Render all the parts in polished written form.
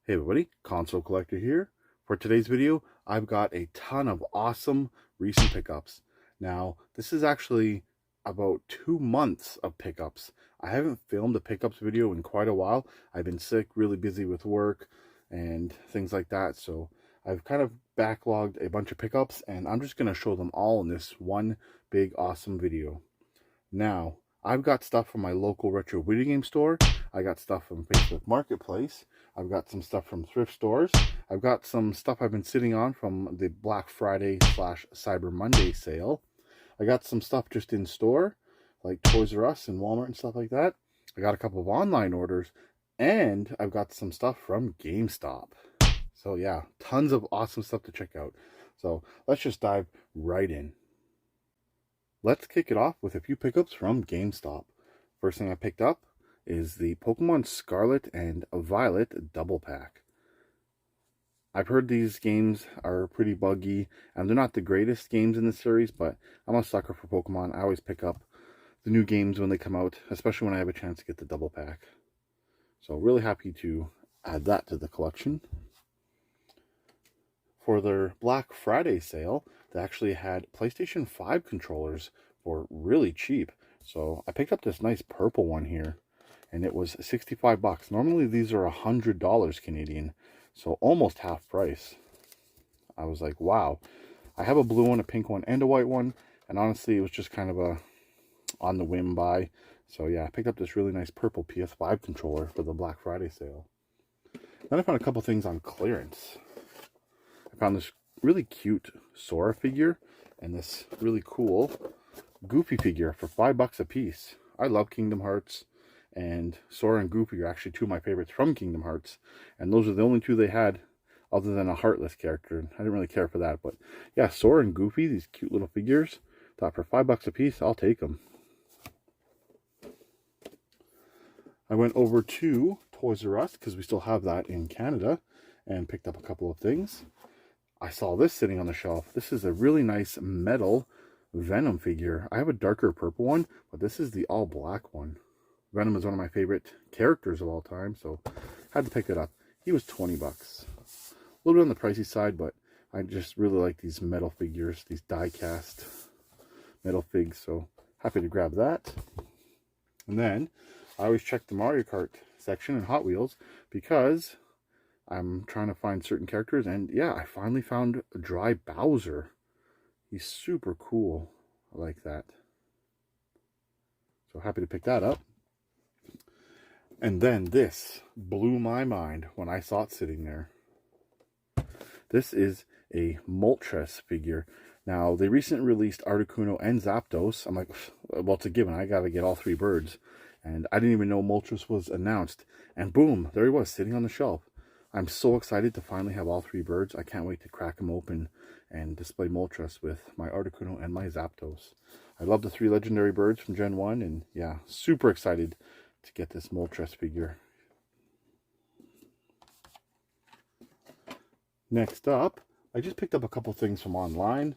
Hey everybody, Console Collector here. For today's video, I've got a ton of awesome recent pickups. Now, this is actually about 2 months of pickups. I haven't filmed a pickups video in quite a while. I've been sick, really busy with work and things like that. So I've kind of backlogged a bunch of pickups and I'm just going to show them all in this one big awesome video. Now, I've got stuff from my local retro video game store. I got stuff from Facebook Marketplace. I've got some stuff from thrift stores. I've got some stuff I've been sitting on from the Black Friday / Cyber Monday sale. I got some stuff just in store, like Toys R Us and Walmart and stuff like that. I got a couple of online orders, and I've got some stuff from Gamestop. So yeah, tons of awesome stuff to check out. So let's just dive right in. Let's kick it off with a few pickups from Gamestop. First thing I picked up is the Pokemon Scarlet and Violet double pack. I've heard these games are pretty buggy and they're not the greatest games in the series, but I'm a sucker for Pokemon. I always pick up the new games when they come out, especially when I have a chance to get the double pack. So really happy to add that to the collection. For their Black Friday sale, they actually had PlayStation 5 controllers for really cheap. So I picked up this nice purple one here, and it was 65 bucks. Normally these are $100 Canadian, so almost half price. I was like, wow. I have a blue one, a pink one, and a white one, and honestly it was just kind of a on the whim buy. So yeah, I picked up this really nice purple PS5 controller for the Black Friday sale. Then I found a couple things on clearance. I found this really cute Sora figure and this really cool Goofy figure for $5 a piece. I love Kingdom Hearts, and Sora and Goofy are actually two of my favorites from Kingdom Hearts, and those are the only two they had other than a Heartless character. I didn't really care for that, but yeah, Sora and Goofy, these cute little figures, thought for $5 a piece, I'll take them. I went over to Toys R Us because we still have that in Canada and picked up a couple of things. I saw this sitting on the shelf. This is a really nice metal Venom figure. I have a darker purple one, but this is the all black one. Venom is one of my favorite characters of all time, so had to pick it up. He was 20 bucks. A little bit on the pricey side, but I just really like these metal figures, these die-cast metal figs, so happy to grab that. And then I always check the Mario Kart section in Hot Wheels because I'm trying to find certain characters, and yeah, I finally found a Dry Bowser. He's super cool. I like that. So happy to pick that up. And then this blew my mind when I saw it sitting there. This is a Moltres figure. Now, they recently released Articuno and Zapdos. I'm like, well, it's a given. I got to get all three birds. And I didn't even know Moltres was announced. And boom, there he was sitting on the shelf. I'm so excited to finally have all three birds. I can't wait to crack them open and display Moltres with my Articuno and my Zapdos. I love the three legendary birds from Gen 1, and yeah, super excited to get this Moltres figure. Next up, I just picked up a couple things from online.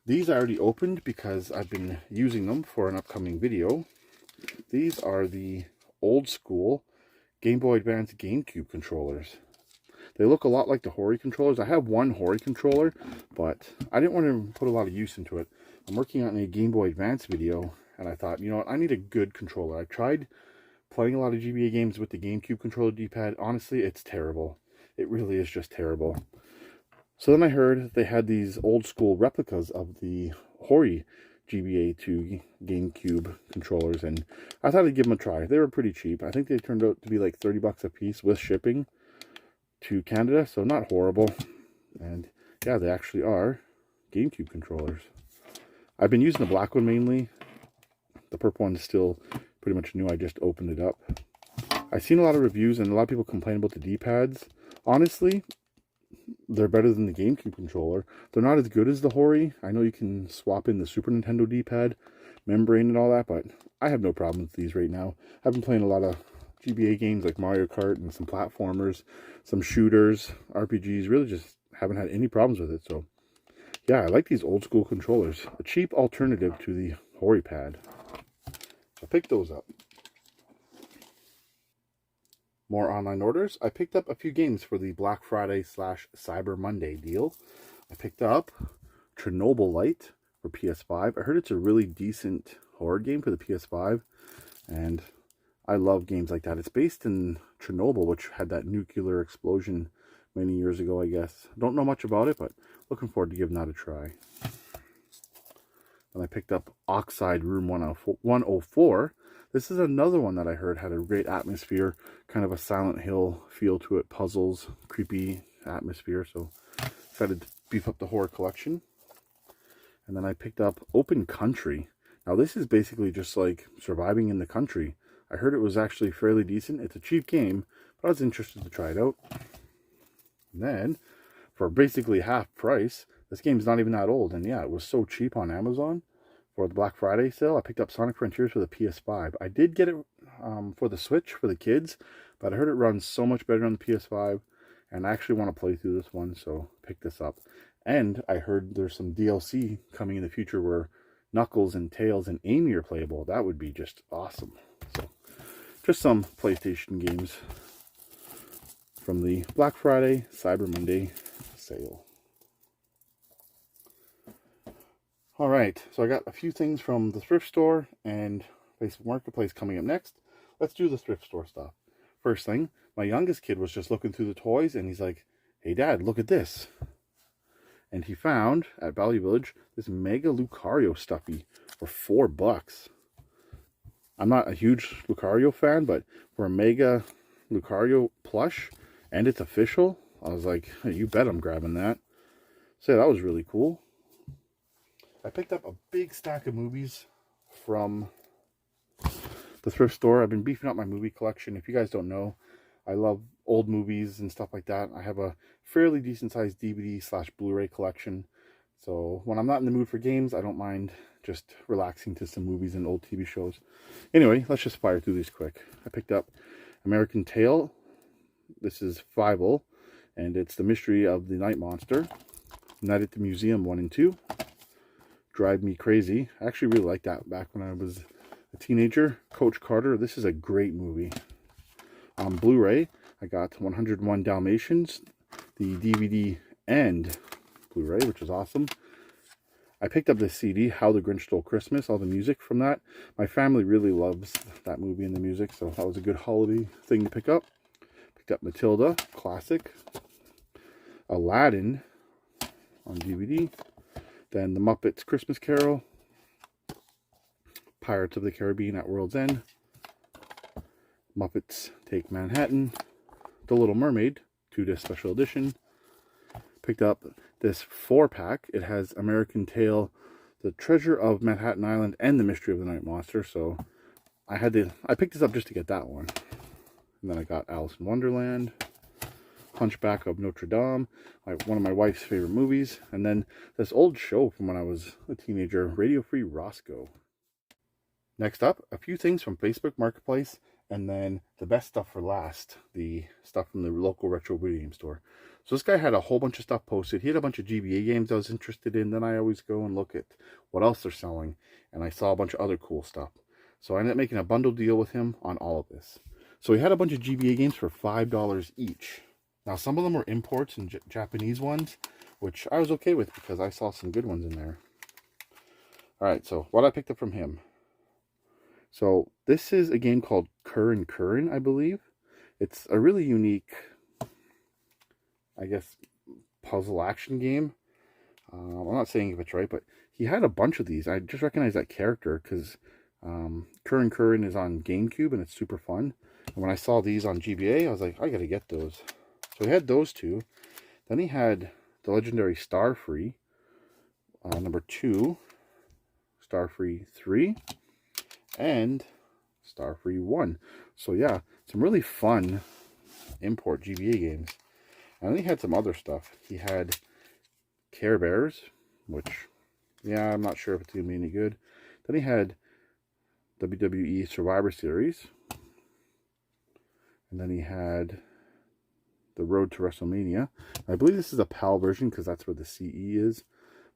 These I already opened because I've been using them for an upcoming video. These are the old school Game Boy Advance GameCube controllers. They look a lot like the Hori controllers. I have one Hori controller, but I didn't want to put a lot of use into it. I'm working on a Game Boy Advance video, and I thought, you know what, I need a good controller. I tried playing a lot of GBA games with the GameCube controller D-pad. Honestly, it's terrible. It really is just terrible. So then I heard they had these old school replicas of the Hori GBA to GameCube controllers, and I thought I'd give them a try. They were pretty cheap. I think they turned out to be like 30 bucks a piece with shipping to Canada, so not horrible. And yeah, they actually are GameCube controllers. I've been using the black one mainly. The purple one's still pretty much new. I just opened it up. I've seen a lot of reviews and a lot of people complain about the D-pads. Honestly, they're better than the GameCube controller. They're not as good as the Hori. I know you can swap in the Super Nintendo D-pad, membrane and all that, but I have no problem with these right now. I've been playing a lot of GBA games like Mario Kart and some platformers, some shooters, RPGs. Really just haven't had any problems with it. So yeah, I like these old school controllers. A cheap alternative to the Hori pad. So I picked those up. more online orders. I picked up a few games for the Black Friday slash Cyber Monday deal. I picked up Chernobyl Light for PS5. I heard it's a really decent horror game for the PS5, and I love games like that. It's based in Chernobyl, which had that nuclear explosion many years ago, I guess. Don't know much about it, but looking forward to giving that a try. And I picked up Oxide Room 104. This is another one that I heard had a great atmosphere, kind of a Silent Hill feel to it, puzzles, creepy atmosphere. So excited to beef up the horror collection. And then I picked up Open Country. Now this is basically just like surviving in the country. I heard it was actually fairly decent. It's a cheap game, but I was interested to try it out. And then, for basically half price, this game's not even that old. And yeah, it was so cheap on Amazon for the Black Friday sale. I picked up Sonic Frontiers for the PS5. I did get it for the Switch for the kids, but I heard it runs so much better on the PS5. And I actually want to play through this one, so pick this up. And I heard there's some DLC coming in the future where Knuckles and Tails and Amy are playable. That would be just awesome. So, just some PlayStation games from the Black Friday, Cyber Monday sale. Alright, so I got a few things from the thrift store and Facebook Marketplace coming up next. Let's do the thrift store stuff. First thing, my youngest kid was just looking through the toys and he's like, "Hey Dad, look at this." And he found at Value Village this Mega Lucario stuffy for $4. I'm not a huge Lucario fan, but for a Mega Lucario plush and it's official, I was like, hey, you bet I'm grabbing that. So yeah, that was really cool. I picked up a big stack of movies from the thrift store. I've been beefing up my movie collection. If you guys don't know, I love old movies and stuff like that. I have a fairly decent sized DVD / Blu-ray collection. So when I'm not in the mood for games, I don't mind just relaxing to some movies and old TV shows. Anyway, let's just fire through these quick. I picked up American Tail. This is Fievel, and it's the Mystery of the Night Monster. Night at the Museum 1 and 2. Drive Me Crazy. I actually really liked that back when I was a teenager. Coach Carter. This is a great movie. On Blu-ray, I got 101 Dalmatians, the DVD and Blu-ray, which is awesome. I picked up this CD, How the Grinch Stole Christmas, all the music from that. My family really loves that movie and the music, so that was a good holiday thing to pick up. Picked up Matilda, classic. Aladdin on DVD. Then The Muppets Christmas Carol. Pirates of the Caribbean at World's End. Muppets Take Manhattan. The Little Mermaid, 2-disc special edition. Picked up this 4-pack. It has American Tail, The Treasure of Manhattan Island, and The Mystery of the Night Monster. So I picked this up just to get that one. And then I got Alice in Wonderland, Hunchback of Notre Dame, one of my wife's favorite movies. And then this old show from when I was a teenager, Radio Free Roscoe. Next up, a few things from Facebook Marketplace. And then the best stuff for last, the stuff from the local retro video game store. So this guy had a whole bunch of stuff posted. He had a bunch of GBA games I was interested in. Then I always go and look at what else they're selling. And I saw a bunch of other cool stuff. So I ended up making a bundle deal with him on all of this. So he had a bunch of GBA games for $5 each. Now some of them were imports and Japanese ones, which I was okay with because I saw some good ones in there. Alright, so what I picked up from him. So this is a game called Curran Curran, I believe. It's a really unique, I guess, puzzle action game. I'm not saying if it's right, but he had a bunch of these. I just recognize that character because Curran Curran is on GameCube and it's super fun. And when I saw these on GBA, I was like, I gotta get those. So he had those two. Then he had the legendary Starfree, number 2, Starfree 3. And Starfree 1. So yeah, some really fun import GBA games. And then he had some other stuff. He had Care Bears, which, yeah, I'm not sure if it's going to be any good. Then he had WWE Survivor Series. And then he had The Road to WrestleMania. I believe this is a PAL version because that's where the CE is.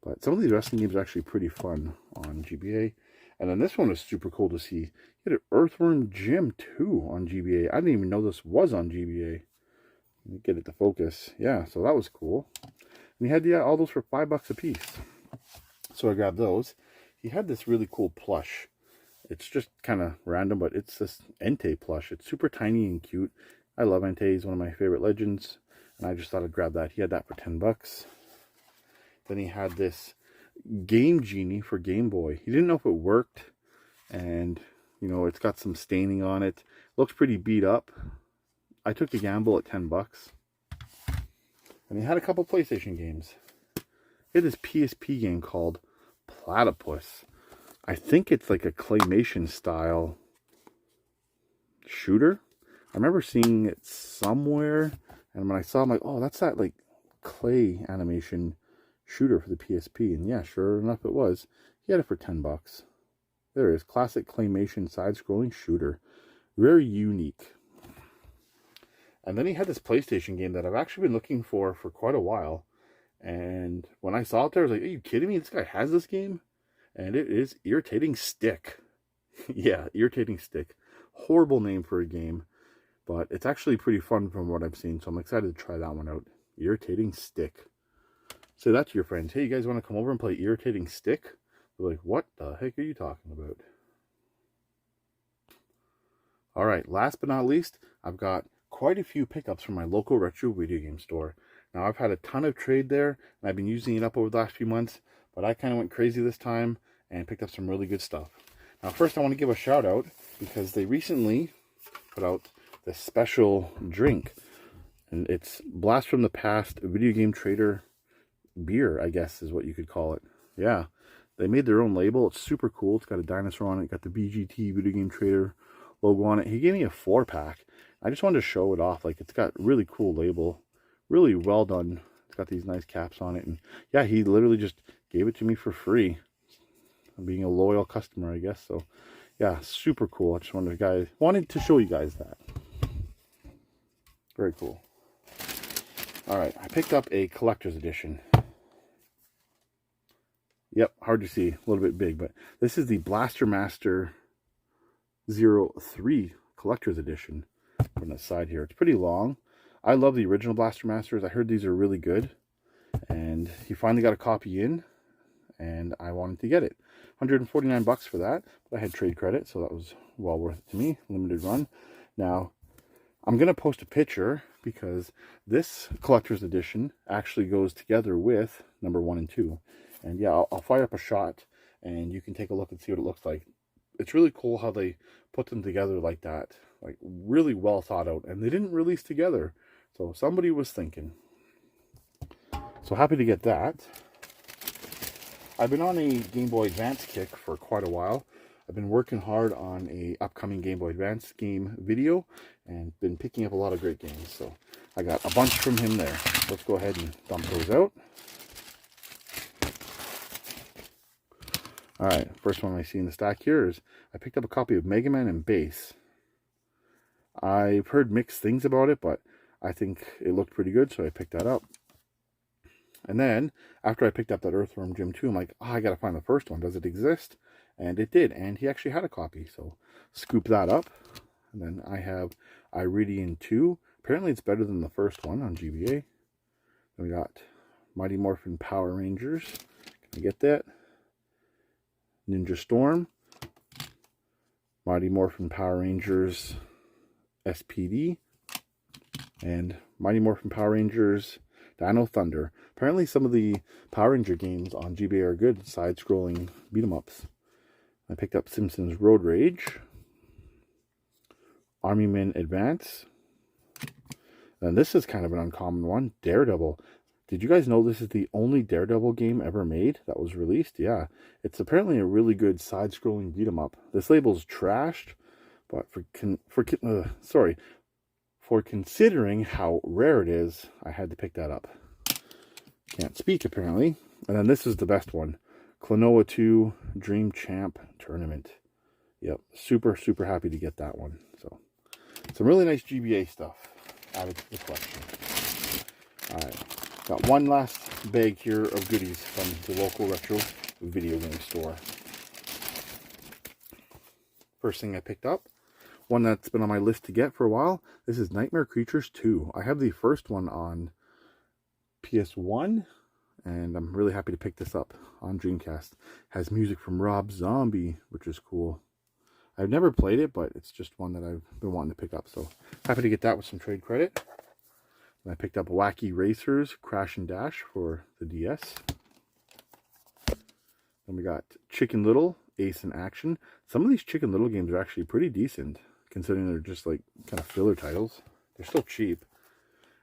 But some of these wrestling games are actually pretty fun on GBA. And then this one is super cool to see. He had an Earthworm Jim 2 on GBA. I didn't even know this was on GBA. Let me get it to focus. Yeah, so that was cool. And he had all those for $5 a piece. So I grabbed those. He had this really cool plush. It's just kind of random, but it's this Entei plush. It's super tiny and cute. I love Entei. He's one of my favorite legends. And I just thought I'd grab that. He had that for $10. Then he had this Game Genie for Game Boy. He didn't know if it worked. And, you know, it's got some staining on it. Looks pretty beat up. I took a gamble at $10. And he had a couple PlayStation games. He had this PSP game called Platypus. I think it's like a claymation style shooter. I remember seeing it somewhere, and when I saw it, I'm like, oh, that's that like clay animation shooter for the PSP. And yeah, sure enough it was. He had it for $10. There it is, classic claymation side-scrolling shooter. Very unique. And then he had this PlayStation game that I've actually been looking for quite a while. And when I saw it there, I was like, are you kidding me? This guy has this game? And it is Irritating Stick. Yeah, Irritating Stick. Horrible name for a game. But it's actually pretty fun from what I've seen. So I'm excited to try that one out. Irritating Stick. Say that to your friends. Hey, you guys want to come over and play Irritating Stick? They're like, what the heck are you talking about? Alright, last but not least, I've got quite a few pickups from my local retro video game store. Now, I've had a ton of trade there, and I've been using it up over the last few months. But I kind of went crazy this time and picked up some really good stuff. Now, first I want to give a shout out because they recently put out this special drink. And it's Blast from the Past Video Game Trader beer, I guess is what you could call it. Yeah, they made their own label. It's super cool. It's got a dinosaur on it. Got the BGT Video Game Trader logo on it. He gave me a 4-pack. I just wanted to show it off. Like, it's got a really cool label. Really well done. It's got these nice caps on it. And yeah, he literally just gave it to me for free. I'm being a loyal customer, I guess. So yeah, super cool. I just wanted to show you guys that. Very cool. All right, I picked up a collector's edition. Yep, hard to see, a little bit big, but this is the Blaster Master 03 collector's edition. On the side here, it's pretty long. I love the original Blaster Masters. I heard these are really good, and he finally got a copy in, and I wanted to get it. $149 for that, but I had trade credit, so that was well worth it to me. Limited run. Now, I'm going to post a picture because this collector's edition actually goes together with number 1 and 2. And yeah, I'll fire up a shot, and you can take a look and see what it looks like. It's really cool how they put them together like that. Like, really well thought out. And they didn't release together. So somebody was thinking. So happy to get that. I've been on a Game Boy Advance kick for quite a while. I've been working hard on a upcoming Game Boy Advance game video and been picking up a lot of great games. So I got a bunch from him there. Let's go ahead and dump those out. Alright, first one I see in the stack here is I picked up a copy of Mega Man and Bass. I've heard mixed things about it, but I think it looked pretty good, so I picked that up. And then, after I picked up that Earthworm Jim 2, I'm like, oh, I gotta find the first one. Does it exist? And it did, and he actually had a copy, so scoop that up. And then I have Iridian 2. Apparently it's better than the first one on GBA. Then we got Mighty Morphin Power Rangers. Can I get that? Ninja Storm. Mighty Morphin Power Rangers SPD. And Mighty Morphin Power Rangers Dino Thunder. Apparently some of the Power Ranger games on GBA are good side-scrolling beat-em-ups. I picked up Simpsons Road Rage. Army Men Advance. And this is kind of an uncommon one. Daredevil. Did you guys know this is the only Daredevil game ever made that was released? Yeah. It's apparently a really good side-scrolling beat-em-up. This label's trashed, but for considering how rare it is, I had to pick that up. Can't speak, apparently. And then this is the best one. Klonoa 2 Dream Champ Tournament. Yep, super, super happy to get that one. So, some really nice GBA stuff added to the collection. Alright, got one last bag here of goodies from the local retro video game store. First thing I picked up, one that's been on my list to get for a while. This is Nightmare Creatures 2. I have the first one on PS1, and I'm really happy to pick this up on Dreamcast. Has music from Rob Zombie, which is cool. I've never played it, but it's just one that I've been wanting to pick up, so happy to get that with some trade credit. And I picked up Wacky Racers Crash and Dash for the DS. Then we got Chicken Little Ace in Action. Some of these Chicken Little games are actually pretty decent, considering they're just like kind of filler titles. They're still cheap.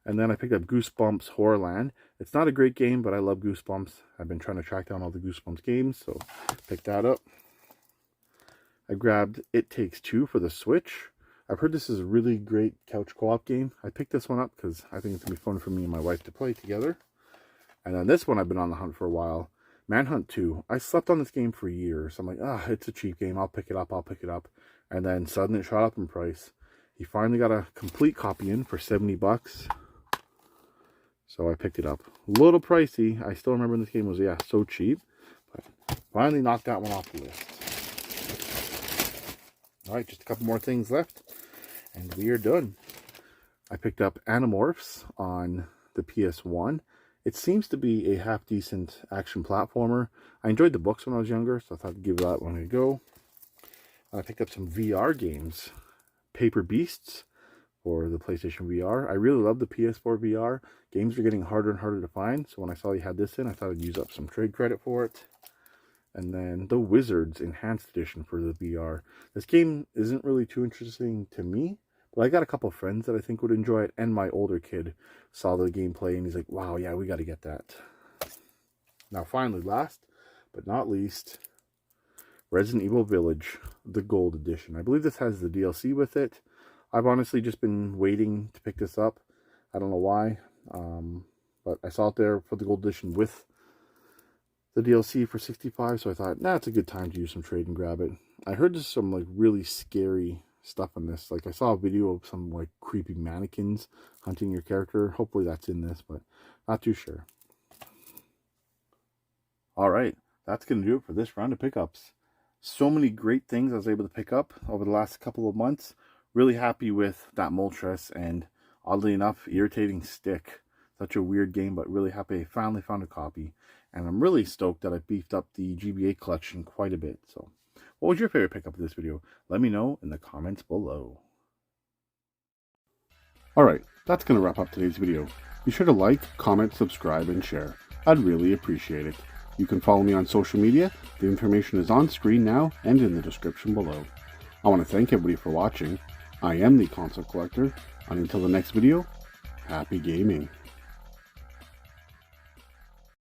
And then I picked up Goosebumps Horrorland. It's not a great game, but I love Goosebumps. I've been trying to track down all the Goosebumps games, so picked that up. I grabbed It Takes Two for the Switch. I've heard this is a really great couch co-op game. I picked this one up because I think it's going to be fun for me and my wife to play together. And then this one I've been on the hunt for a while. Manhunt 2. I slept on this game for years. I'm like, it's a cheap game. I'll pick it up. And then suddenly it shot up in price. He finally got a complete copy in for 70 bucks. So I picked it up. A little pricey. I still remember this game was, so cheap. But finally knocked that one off the list. Alright, just a couple more things left, and we are done. I picked up Animorphs on the PS1. It seems to be a half-decent action platformer. I enjoyed the books when I was younger, so I thought I'd give that one a go. I picked up some VR games. Paper Beasts for the PlayStation VR. I really love the PS4 VR. Games are getting harder and harder to find, so when I saw you had this in, I thought I'd use up some trade credit for it. And then The Wizards Enhanced Edition for the VR. This game isn't really too interesting to me, but I got a couple of friends that I think would enjoy it, and my older kid saw the gameplay and he's like, wow, yeah, we got to get that. Now finally, last but not least, Resident Evil Village, the Gold Edition. I believe this has the DLC with it. I've honestly just been waiting to pick this up. I don't know why, but I saw it there for the Gold Edition with the DLC for 65, so I thought, it's a good time to use some trade and grab it. I heard there's some like really scary stuff on this. Like I saw a video of some like creepy mannequins hunting your character. Hopefully that's in this, but not too sure. Alright, that's going to do it for this round of pickups. So many great things I was able to pick up over the last couple of months. Really happy with that Moltres and, oddly enough, Irritating Stick. Such a weird game, but really happy I finally found a copy. And I'm really stoked that I beefed up the GBA collection quite a bit. So, what was your favorite pickup of this video? Let me know in the comments below. Alright, that's going to wrap up today's video. Be sure to like, comment, subscribe, and share. I'd really appreciate it. You can follow me on social media. The information is on screen now and in the description below. I want to thank everybody for watching. I am the Console Collector, and until the next video, happy gaming.